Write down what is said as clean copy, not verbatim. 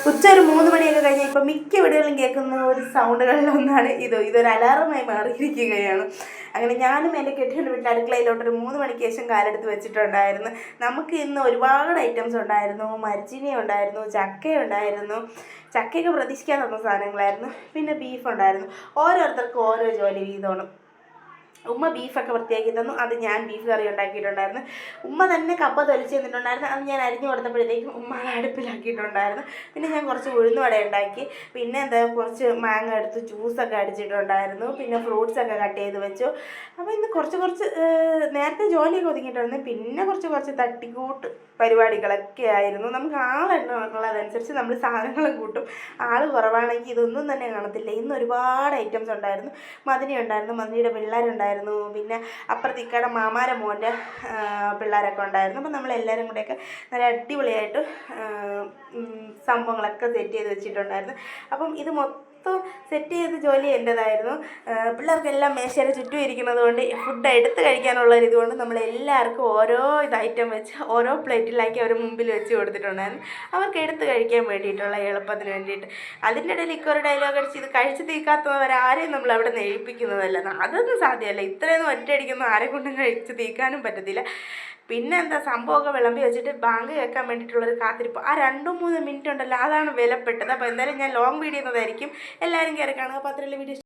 ഉച്ച ഒരു 3 മണിയൊക്കെ കഴിഞ്ഞാൽ ഇപ്പം മിക്ക വീടുകളിലും കേൾക്കുന്ന ഒരു സൗണ്ടുകളിലൊന്നാണ് ഇതൊരു അലാറമായി മാറിയിരിക്കുകയാണ്. അങ്ങനെ ഞാനും എൻ്റെ കെട്ടിയുടെ വീട്ടിൽ അടുക്കളയിലോട്ടൊരു 3 മണിക്ക് ശേഷം കാലെടുത്ത് വെച്ചിട്ടുണ്ടായിരുന്നു. നമുക്ക് ഇന്ന് ഒരുപാട് ഐറ്റംസ് ഉണ്ടായിരുന്നു. മരച്ചീനി ഉണ്ടായിരുന്നു, ചക്ക ഉണ്ടായിരുന്നു. ചക്കയൊക്കെ പ്രതീക്ഷിക്കാൻ തന്ന സാധനങ്ങളായിരുന്നു. പിന്നെ ബീഫ് ഉണ്ടായിരുന്നു. ഓരോരുത്തർക്കും ഓരോ ജോലി വീതമാണ്. ഉമ്മ ബീഫൊക്കെ വൃത്തിയാക്കി തന്നു. അത് ഞാൻ ബീഫ് കറി ഉണ്ടാക്കിയിട്ടുണ്ടായിരുന്നു. ഉമ്മ തന്നെ കപ്പ തൊലിച്ച് തന്നിട്ടുണ്ടായിരുന്നു. അത് ഞാൻ അരിഞ്ഞു കൊടുത്തപ്പോഴത്തേക്കും ഉമ്മ അത് അടുപ്പിലാക്കിയിട്ടുണ്ടായിരുന്നു. പിന്നെ ഞാൻ കുറച്ച് ഉഴുന്നുവട ഉണ്ടാക്കി. പിന്നെ കുറച്ച് മാങ്ങ എടുത്ത് ജ്യൂസൊക്കെ അടിച്ചിട്ടുണ്ടായിരുന്നു. പിന്നെ ഫ്രൂട്ട്സൊക്കെ കട്ട് ചെയ്ത് വെച്ചു. അപ്പോൾ ഇന്ന് കുറച്ച് നേരത്തെ ജോലിയൊക്കെ ഒതുങ്ങിയിട്ടുണ്ടായിരുന്നു. പിന്നെ കുറച്ച് തട്ടിക്കൂട്ട് പരിപാടികളൊക്കെ ആയിരുന്നു. നമുക്ക് ആളെണ്ണുള്ളതനുസരിച്ച് നമ്മൾ സാധനങ്ങളും കൂട്ടും. ആൾ കുറവാണെങ്കിൽ ഇതൊന്നും തന്നെ കാണത്തില്ല. ഇന്ന് ഒരുപാട് ഐറ്റംസ് ഉണ്ടായിരുന്നു. മദിനി ഉണ്ടായിരുന്നു, മദിനിയുടെ പിള്ളേരുണ്ടായിരുന്നു, പിന്നെ അപ്പുറത്തിക്കയുടെ മാമാരെ മോൻ്റെ പിള്ളേരൊക്കെ ഉണ്ടായിരുന്നു. അപ്പം നമ്മളെല്ലാവരും കൂടെയൊക്കെ നല്ല അടിപൊളിയായിട്ട് സംഭവങ്ങളൊക്കെ സെറ്റ് ചെയ്ത് വെച്ചിട്ടുണ്ടായിരുന്നു. അപ്പം ഇത് മൊത്തം സെറ്റ് ചെയ്ത് ജോലി എൻ്റേതായിരുന്നു. പിള്ളേർക്കെല്ലാം മേശയുടെ ചുറ്റും ഇരിക്കുന്നത് കൊണ്ട് ഫുഡ് എടുത്ത് കഴിക്കാനുള്ള ഇതുകൊണ്ട് നമ്മളെല്ലാവർക്കും ഓരോ ഐറ്റം വെച്ച് ഓരോ പ്ലേറ്റിലാക്കി അവർ മുമ്പിൽ വെച്ച് കൊടുത്തിട്ടുണ്ടായിരുന്നു. അവർക്ക് എടുത്ത് കഴിക്കാൻ വേണ്ടിയിട്ടുള്ള എളുപ്പത്തിന് വേണ്ടിയിട്ട്. അതിൻ്റെ ഇടയിൽ ഒരു ഡയലോഗ് അടിച്ച് ഇത് കഴിച്ച് തീക്കാത്തവരാരെയും നമ്മൾ അവിടെ നിന്ന് എഴുപ്പിക്കുന്നതല്ല. അതൊന്നും സാധ്യമല്ല. ഇത്രയൊന്നും ഒറ്റയടിക്കൊന്നും ആരെ കൊണ്ടും കഴിച്ച് തീക്കാനും പറ്റത്തില്ല. പിന്നെ സംഭവമൊക്കെ വിളമ്പി വെച്ചിട്ട് ബാങ്ക് കേൾക്കാൻ വേണ്ടിയിട്ടുള്ളൊരു കാത്തിരിപ്പ്. ആ 2-3 മിനിറ്റ് ഉണ്ടല്ലോ, അതാണ് വിലപ്പെട്ടത്. അപ്പോൾ എന്തായാലും ഞാൻ ലോങ് വീഡിയോ എന്നതായിരിക്കും. എല്ലാവരും കയറി കാണുക. അപ്പോൾ അത്രയുള്ള വീഡിയോ